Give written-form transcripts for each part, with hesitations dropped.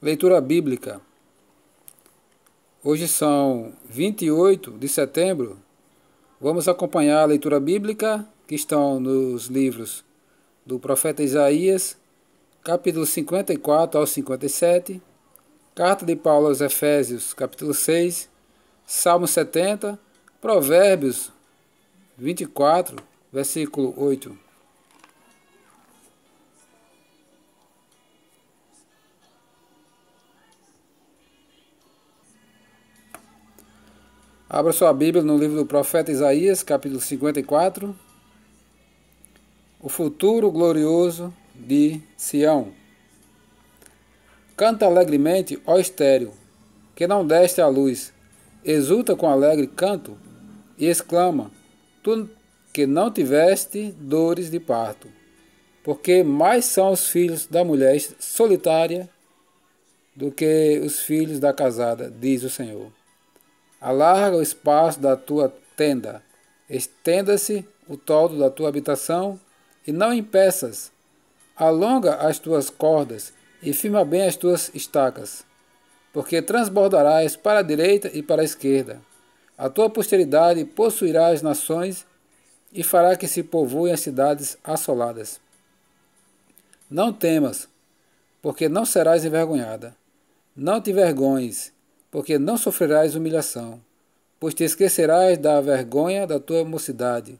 Leitura bíblica. Hoje são 28 de setembro. Vamos acompanhar a leitura bíblica que estão nos livros do profeta Isaías, capítulo 54 ao 57, carta de Paulo aos Efésios, capítulo 6, Salmo 70, Provérbios 24, versículo 8. Abra sua Bíblia no livro do profeta Isaías, capítulo 54. O futuro glorioso de Sião. Canta alegremente, ó estéril, que não deste à luz. Exulta com alegre canto e exclama, tu que não tiveste dores de parto. Porque mais são os filhos da mulher solitária do que os filhos da casada, diz o Senhor. Alarga o espaço da tua tenda, estenda-se o toldo da tua habitação, e não impeças. Alonga as tuas cordas, e firma bem as tuas estacas, porque transbordarás para a direita e para a esquerda. A tua posteridade possuirá as nações, e fará que se povoem as cidades assoladas. Não temas, porque não serás envergonhada. Não te envergonhes, porque não sofrerás humilhação, pois te esquecerás da vergonha da tua mocidade,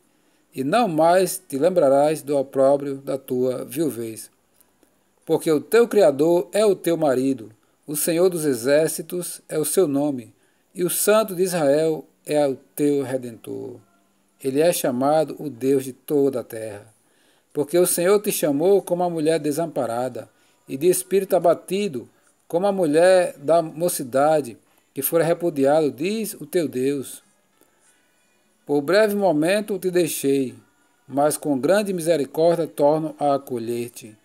e não mais te lembrarás do opróbrio da tua viuvez. Porque o teu Criador é o teu marido, o Senhor dos exércitos é o seu nome, e o Santo de Israel é o teu Redentor. Ele é chamado o Deus de toda a terra. Porque o Senhor te chamou como a mulher desamparada, e de espírito abatido, como a mulher da mocidade, que fora repudiado, diz o teu Deus. Por breve momento te deixei, mas com grande misericórdia torno a acolher-te.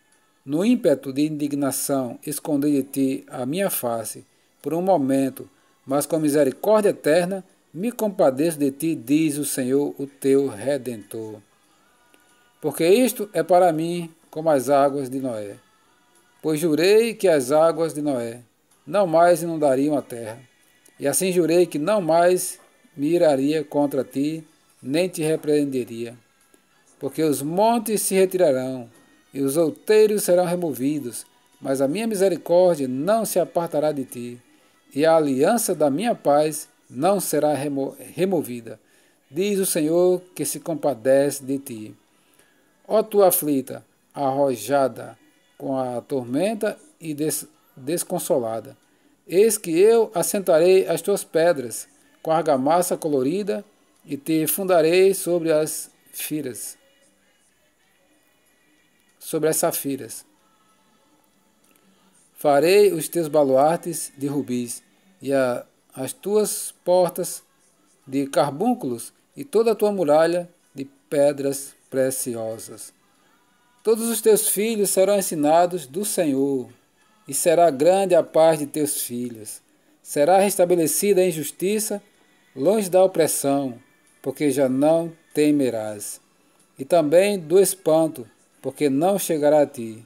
No ímpeto de indignação escondi de ti a minha face, por um momento, mas com misericórdia eterna me compadeço de ti, diz o Senhor, o teu Redentor. Porque isto é para mim como as águas de Noé. Pois jurei que as águas de Noé não mais inundariam a terra. E assim jurei que não mais me iraria contra ti, nem te repreenderia. Porque os montes se retirarão, e os outeiros serão removidos, mas a minha misericórdia não se apartará de ti, e a aliança da minha paz não será removida, diz o Senhor que se compadece de ti. Ó tua aflita, arrojada, com a tormenta e desconsolada. Eis que eu assentarei as tuas pedras com argamassa colorida e te fundarei sobre as safiras. Farei os teus baluartes de rubis e as tuas portas de carbúnculos e toda a tua muralha de pedras preciosas. Todos os teus filhos serão ensinados do Senhor, e será grande a paz de teus filhos. Será restabelecida a injustiça, longe da opressão, porque já não temerás. E também do espanto, porque não chegará a ti.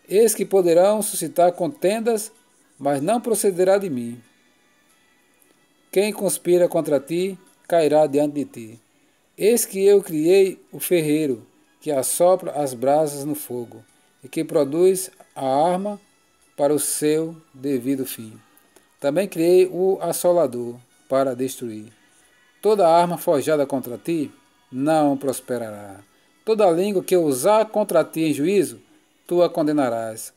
Eis que poderão suscitar contendas, mas não procederá de mim. Quem conspira contra ti, cairá diante de ti. Eis que eu criei o ferreiro, que assopra as brasas no fogo, e que produz a arma para o seu devido fim. Também criei o assolador para destruir. Toda arma forjada contra ti não prosperará. Toda língua que usar contra ti em juízo, tu a condenarás.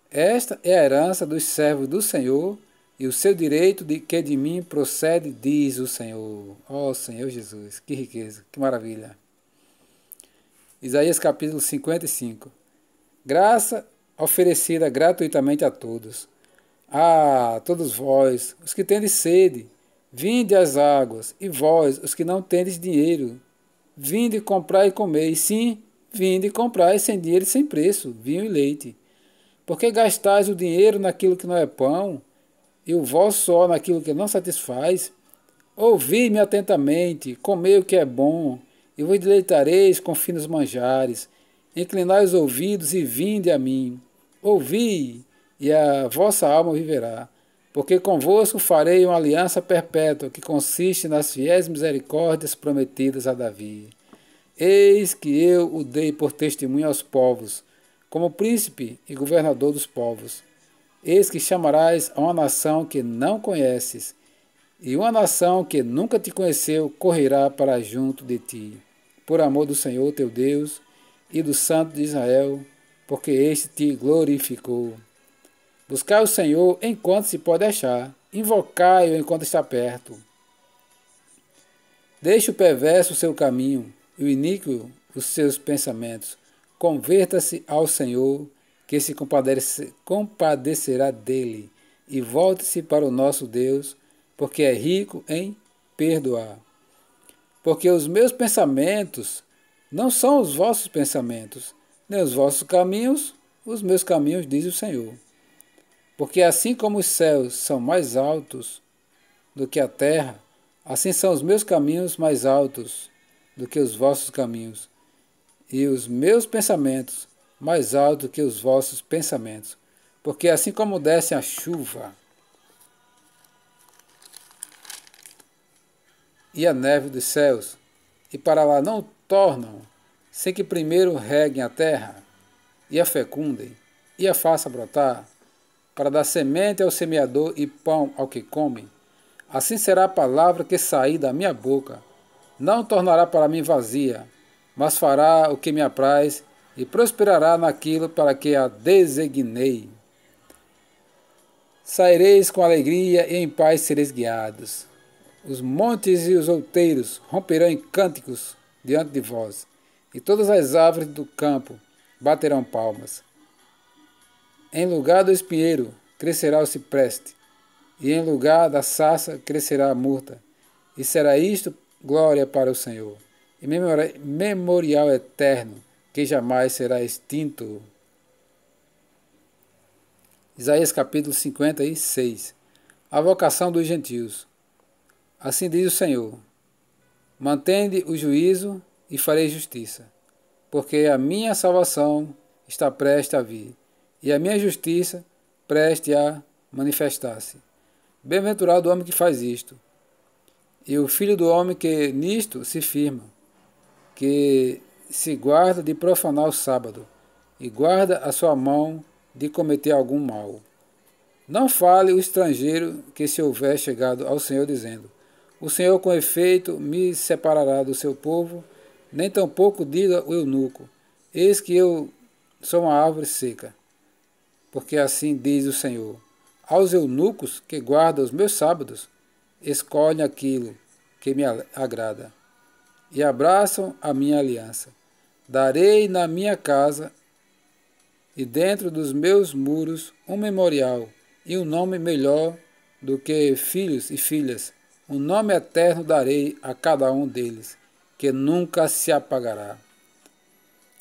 Esta é a herança dos servos do Senhor, e o seu direito que de mim procede, diz o Senhor. Ó Senhor Jesus, que riqueza, que maravilha. Isaías capítulo 55. Graça oferecida gratuitamente a todos. Ah, todos vós, os que tendes sede, vinde às águas, e vós, os que não tendes dinheiro, vinde comprar e comer. Sim, vinde comprar sem dinheiro e sem preço, vinho e leite. Porque gastais o dinheiro naquilo que não é pão, e o vosso suor naquilo que não satisfaz? Ouvi-me atentamente, comei o que é bom, e vos deleitareis com finos manjares. Inclinai os ouvidos e vinde a mim. Ouvi, e a vossa alma viverá. Porque convosco farei uma aliança perpétua, que consiste nas fiéis misericórdias prometidas a Davi. Eis que eu o dei por testemunho aos povos, como príncipe e governador dos povos. Eis que chamarás a uma nação que não conheces, e uma nação que nunca te conheceu correrá para junto de ti, por amor do Senhor teu Deus e do Santo de Israel, porque este te glorificou. Buscai o Senhor enquanto se pode achar, invocai-o enquanto está perto. Deixe o perverso o seu caminho, e o iníquo os seus pensamentos. Converta-se ao Senhor, que se compadecerá dele, e volte-se para o nosso Deus, porque é rico em perdoar. Porque os meus pensamentos não são os vossos pensamentos, nem os vossos caminhos, os meus caminhos, diz o Senhor. Porque assim como os céus são mais altos do que a terra, assim são os meus caminhos mais altos do que os vossos caminhos, e os meus pensamentos mais altos do que os vossos pensamentos. Porque assim como desce a chuva e a neve dos céus, e para lá não tornam, sem que primeiro reguem a terra, e a fecundem, e a façam brotar, para dar semente ao semeador e pão ao que come, assim será a palavra que sair da minha boca. Não tornará para mim vazia, mas fará o que me apraz e prosperará naquilo para que a designei. Saireis com alegria e em paz sereis guiados. Os montes e os outeiros romperão em cânticos diante de vós, e todas as árvores do campo baterão palmas. Em lugar do espinheiro crescerá o cipreste, e em lugar da sarça crescerá a murta, e será isto glória para o Senhor, e memorial eterno, que jamais será extinto. Isaías capítulo 56. A vocação dos gentios. Assim diz o Senhor: mantende o juízo e farei justiça, porque a minha salvação está prestes a vir, e a minha justiça preste a manifestar-se. Bem-aventurado o homem que faz isto, e o filho do homem que nisto se firma, que se guarda de profanar o sábado, e guarda a sua mão de cometer algum mal. Não fale o estrangeiro que se houver chegado ao Senhor, dizendo: o Senhor com efeito me separará do seu povo, nem tampouco diga o eunuco: eis que eu sou uma árvore seca. Porque assim diz o Senhor: aos eunucos que guardam os meus sábados, escolhem aquilo que me agrada, e abraçam a minha aliança. Darei na minha casa e dentro dos meus muros um memorial e um nome melhor do que filhos e filhas. Um nome eterno darei a cada um deles, que nunca se apagará.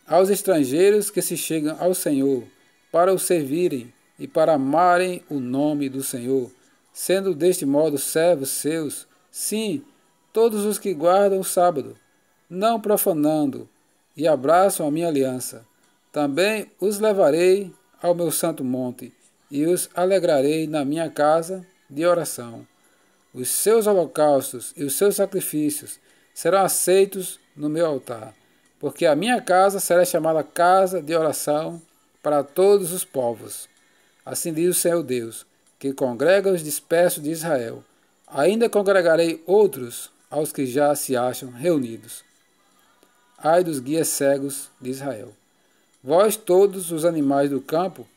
Aos estrangeiros que se chegam ao Senhor para o servirem e para amarem o nome do Senhor, sendo deste modo servos seus, sim, todos os que guardam o sábado, não profanando, e abraçam a minha aliança. Também os levarei ao meu santo monte, e os alegrarei na minha casa de oração. Os seus holocaustos e os seus sacrifícios serão aceitos no meu altar, porque a minha casa será chamada casa de oração para todos os povos. Assim diz o Senhor Deus, que congrega os dispersos de Israel. Ainda congregarei outros aos que já se acham reunidos. Ai dos guias cegos de Israel! Vós todos os animais do campo,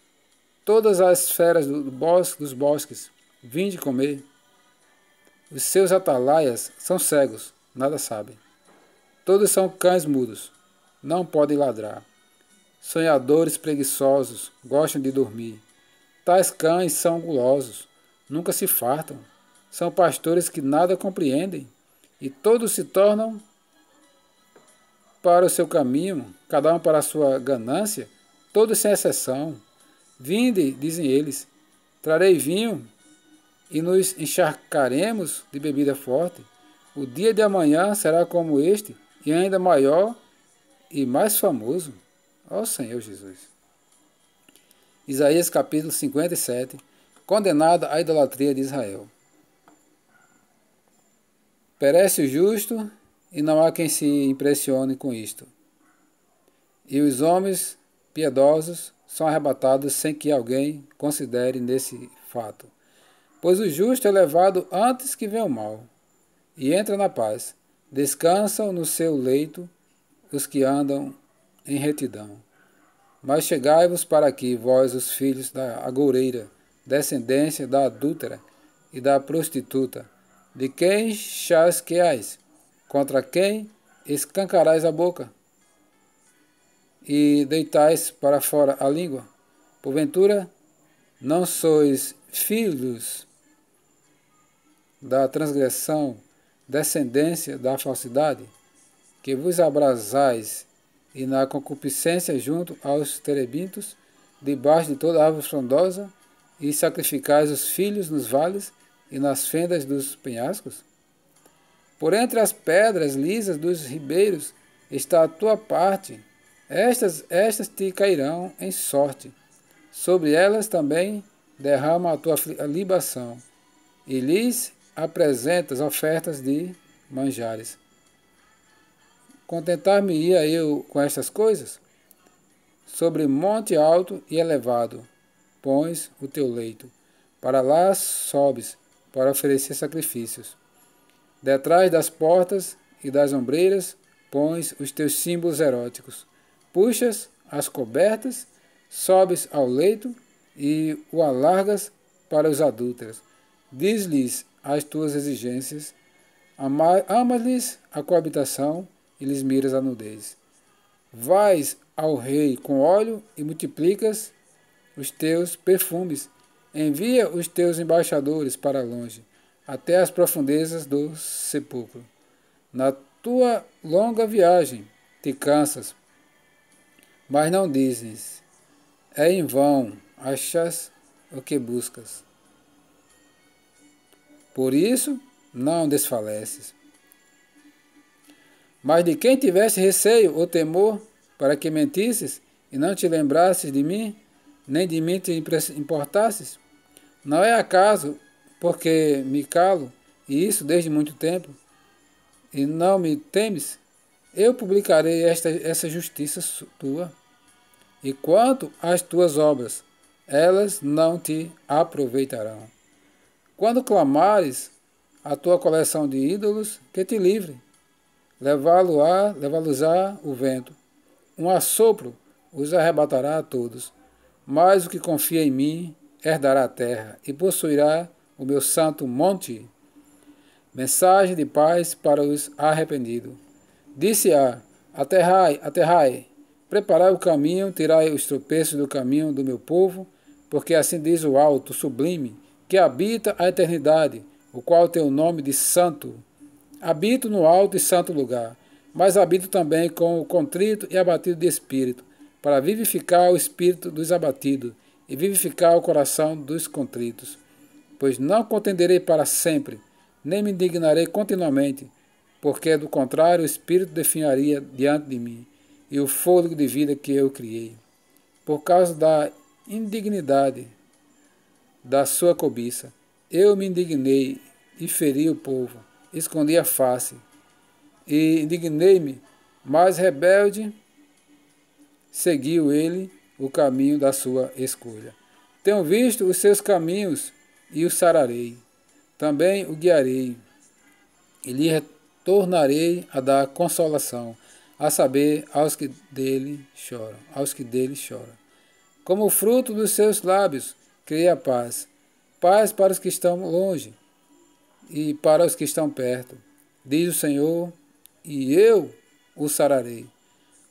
todas as feras dos bosques, vinde comer. Os seus atalaias são cegos, nada sabem. Todos são cães mudos, não podem ladrar. Sonhadores preguiçosos, gostam de dormir. Tais cães são gulosos, nunca se fartam. São pastores que nada compreendem, e todos se tornam para o seu caminho, cada um para a sua ganância, todos sem exceção. Vinde, dizem eles, trarei vinho e nos encharcaremos de bebida forte. O dia de amanhã será como este, e ainda maior e mais famoso. Ó Senhor Jesus! Isaías capítulo 57, condenada a idolatria de Israel. Perece o justo, e não há quem se impressione com isto. E os homens piedosos são arrebatados sem que alguém considere nesse fato. Pois o justo é levado antes que venha o mal, e entra na paz. Descansam no seu leito os que andam em retidão. Mas chegai-vos para aqui, vós os filhos da agoureira, descendência da adúltera e da prostituta, de quem chasqueais, contra quem escancarais a boca, e deitais para fora a língua. Porventura, não sois filhos da transgressão, descendência da falsidade, que vos abrasais e na concupiscência junto aos terebintos, debaixo de toda árvore frondosa, e sacrificais os filhos nos vales e nas fendas dos penhascos? Por entre as pedras lisas dos ribeiros está a tua parte, estas te cairão em sorte. Sobre elas também derrama a tua libação, e lhes apresentas ofertas de manjares. Contentar-me-ia eu com estas coisas? Sobre monte alto e elevado pões o teu leito, para lá sobes, para oferecer sacrifícios. Detrás das portas e das ombreiras pões os teus símbolos eróticos. Puxas as cobertas, sobes ao leito e o alargas para os adúlteros. Diz-lhes as tuas exigências, amas-lhes a coabitação e lhes miras a nudez. Vais ao rei com óleo e multiplicas os teus perfumes. Envia os teus embaixadores para longe, até as profundezas do sepulcro. Na tua longa viagem te cansas, mas não dizes, é em vão, achas o que buscas. Por isso, não desfaleces. Mas de quem tivesse receio ou temor, para que mentisses e não te lembrasses de mim, nem de mim te importasses? Não é acaso porque me calo, e isso desde muito tempo, e não me temes? Eu publicarei essa justiça tua. E quanto às tuas obras, elas não te aproveitarão. Quando clamares a tua coleção de ídolos, que te livre. Levá-los-á o vento. Um assopro os arrebatará a todos. Mas o que confia em mim herdará a terra e possuirá o meu santo monte. Mensagem de paz para os arrependidos. Disse-a: aterrai, aterrai, preparai o caminho, tirai os tropeços do caminho do meu povo, porque assim diz o alto, sublime, que habita a eternidade, o qual tem o nome de santo. Habito no alto e santo lugar, mas habito também com o contrito e abatido de espírito, para vivificar o espírito dos abatidos e vivificar o coração dos contritos. Pois não contenderei para sempre, nem me indignarei continuamente, porque do contrário o espírito definharia diante de mim, e o fôlego de vida que eu criei. Por causa da indignidade da sua cobiça, eu me indignei e feri o povo, escondi a face, e indignei-me, mas rebelde seguiu ele o caminho da sua escolha. Tenho visto os seus caminhos e o sararei, também o guiarei, e lhe retornarei a dar consolação, a saber, aos que dele choram. Como o fruto dos seus lábios, criei a paz, paz para os que estão longe e para os que estão perto, diz o Senhor, e eu o sararei.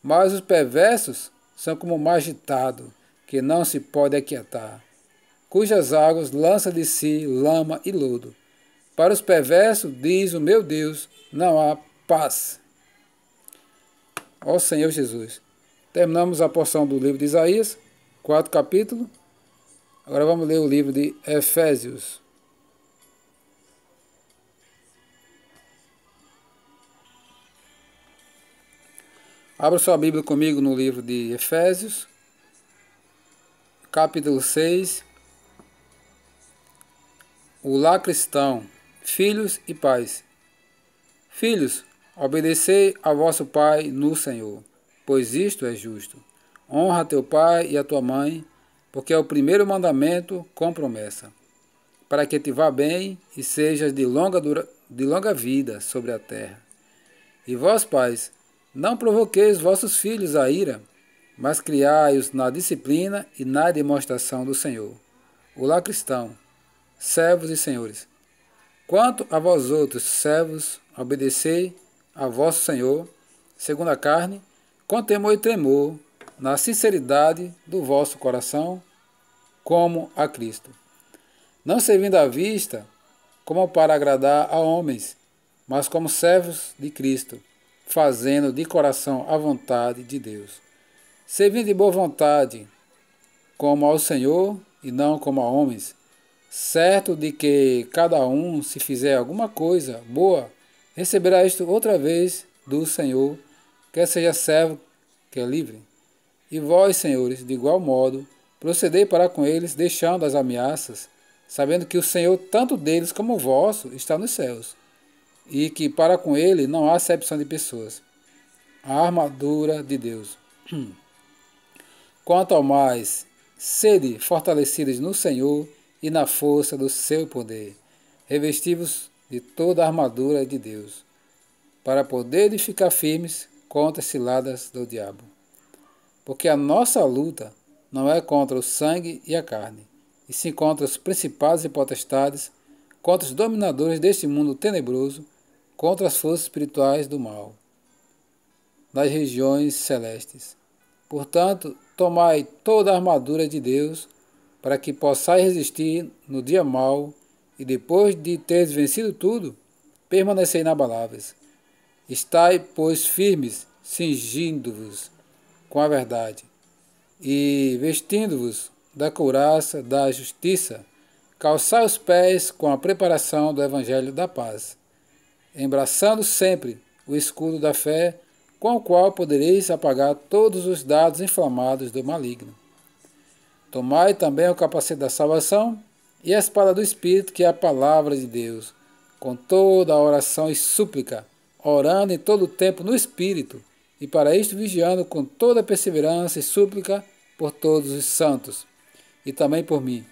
Mas os perversos são como o mar agitado, que não se pode aquietar, cujas águas lança de si lama e lodo. Para os perversos, diz o meu Deus, não há paz. Ó Senhor Jesus. Terminamos a porção do livro de Isaías, 4 capítulos. Agora vamos ler o livro de Efésios. Abra sua Bíblia comigo no livro de Efésios, capítulo 6. O lar cristão, filhos e pais. Filhos, obedecei a vosso pai no Senhor, pois isto é justo. Honra teu pai e a tua mãe, porque é o primeiro mandamento com promessa, para que te vá bem e sejas de longa vida sobre a terra. E vós, pais, não provoqueis vossos filhos à ira, mas criai-os na disciplina e na demonstração do Senhor. Olá, cristão, servos e senhores. Quanto a vós outros, servos, obedecei a vosso Senhor, segundo a carne, com temor e tremor, na sinceridade do vosso coração, como a Cristo. Não servindo à vista, como para agradar a homens, mas como servos de Cristo, fazendo de coração a vontade de Deus. Servindo de boa vontade, como ao Senhor e não como a homens, certo de que cada um, se fizer alguma coisa boa, receberá isto outra vez do Senhor, quer seja servo, quer livre. E vós, senhores, de igual modo, procedei para com eles, deixando as ameaças, sabendo que o Senhor, tanto deles como vosso, está nos céus, e que para com ele não há acepção de pessoas. A armadura de Deus. Quanto ao mais, sede fortalecidos no Senhor e na força do seu poder, revestivos de toda a armadura de Deus, para poderem ficar firmes contra as ciladas do diabo. Porque a nossa luta não é contra o sangue e a carne, e sim contra os principados e potestades, contra os dominadores deste mundo tenebroso, contra as forças espirituais do mal, nas regiões celestes. Portanto, tomai toda a armadura de Deus, para que possais resistir no dia mau, e depois de teres vencido tudo, permanecei inabaláveis. Estai, pois, firmes, cingindo-vos com a verdade, e vestindo-vos da couraça da justiça, calçai os pés com a preparação do evangelho da paz, embraçando sempre o escudo da fé, com o qual podereis apagar todos os dardos inflamados do maligno. Tomai também o capacete da salvação e a espada do Espírito, que é a palavra de Deus, com toda a oração e súplica, orando em todo o tempo no Espírito, e para isto vigiando com toda perseverança e súplica por todos os santos, e também por mim,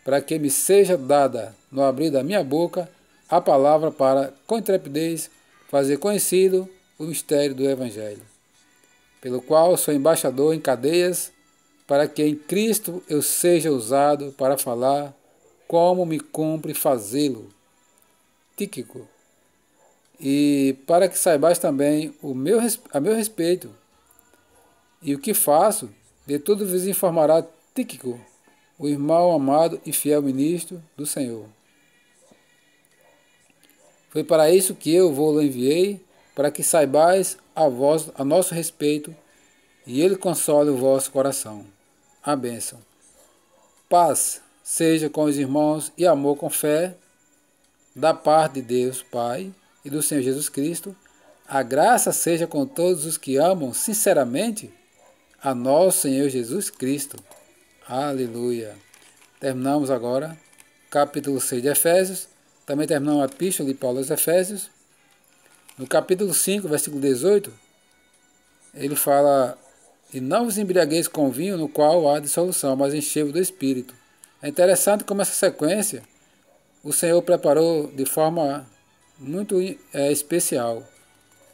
para que me seja dada, no abrir da minha boca, a palavra para, com intrepidez, fazer conhecido o mistério do Evangelho, pelo qual sou embaixador em cadeias, para que em Cristo eu seja usado para falar como me cumpre fazê-lo. Tíquico. E para que saibais também a meu respeito, e o que faço, de tudo vos informará Tíquico, o irmão amado e fiel ministro do Senhor. Foi para isso que eu vou-lo enviei, para que saibais a nosso respeito, e ele console o vosso coração. A bênção. Paz seja com os irmãos e amor com fé, da parte de Deus Pai e do Senhor Jesus Cristo. A graça seja com todos os que amam sinceramente a nosso Senhor Jesus Cristo. Aleluia. Terminamos agora capítulo 6 de Efésios. Também terminamos a epístola de Paulo aos Efésios. No capítulo 5, versículo 18, ele fala: e não vos embriagueis com vinho, no qual há dissolução, mas enchei-vos do Espírito. É interessante como essa sequência o Senhor preparou de forma muito especial,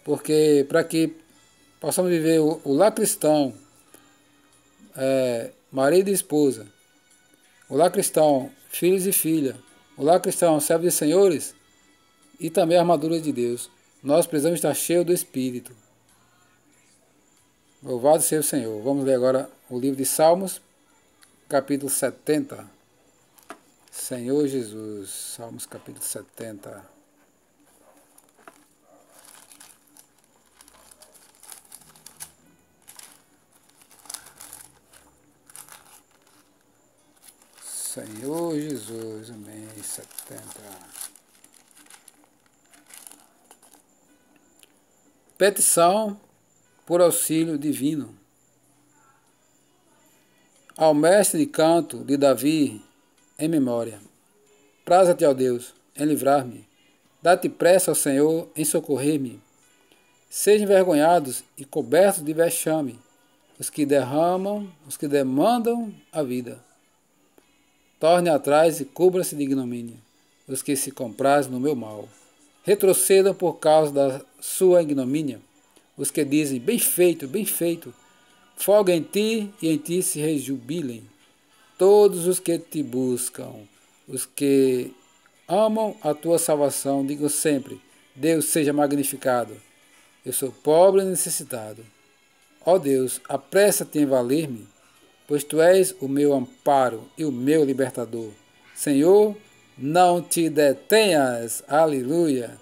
porque para que possamos viver o lar cristão, marido e esposa, o lar cristão, filhos e filha, o lar cristão, servos e senhores, e também a armadura de Deus, nós precisamos estar cheios do Espírito. Louvado seja o Senhor. Vamos ler agora o livro de Salmos, capítulo 70. Senhor Jesus, Salmos capítulo 70. Senhor Jesus, amém. 70. Petição por auxílio divino. Ao mestre de canto de Davi, em memória. Praza-te, ó Deus, em livrar-me. Dá-te pressa, ó Senhor, em socorrer-me. Sejam envergonhados e cobertos de vexame os que demandam a vida. Torne atrás e cubra-se de ignomínia os que se comprazem no meu mal. Retrocedam por causa da sua ignomínia os que dizem, bem feito, bem feito. Folga em ti e em ti se rejubilem. Todos os que te buscam, os que amam a tua salvação, digam sempre, Deus seja magnificado. Eu sou pobre e necessitado. Ó Deus, apressa-te em valer-me, pois tu és o meu amparo e o meu libertador. Senhor, não te detenhas. Aleluia.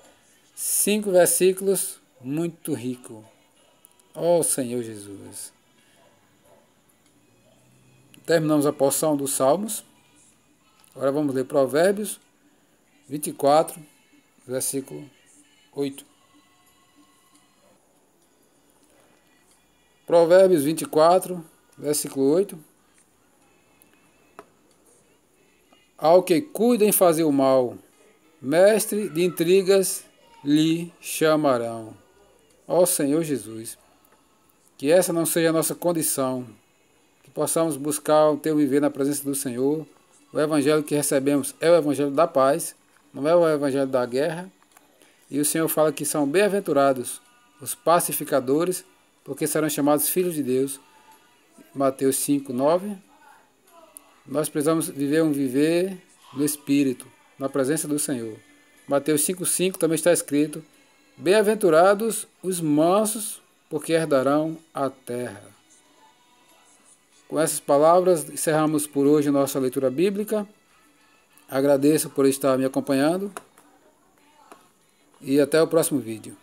5 versículos muito rico. Ó Senhor Jesus. Terminamos a porção dos Salmos. Agora vamos ler Provérbios 24, versículo 8. Provérbios 24, versículo 8. Ao que cuida em fazer o mal, mestre de intrigas lhe chamarão. Ó Senhor Jesus, que essa não seja a nossa condição, que possamos buscar o teu viver na presença do Senhor. O evangelho que recebemos é o evangelho da paz, não é o evangelho da guerra. E o Senhor fala que são bem-aventurados os pacificadores, porque serão chamados filhos de Deus. Mateus 5, 9. Nós precisamos viver um viver no Espírito, na presença do Senhor. Mateus 5, 5 também está escrito, bem-aventurados os mansos, porque herdarão a terra. Com essas palavras, encerramos por hoje a nossa leitura bíblica. Agradeço por estar me acompanhando e até o próximo vídeo.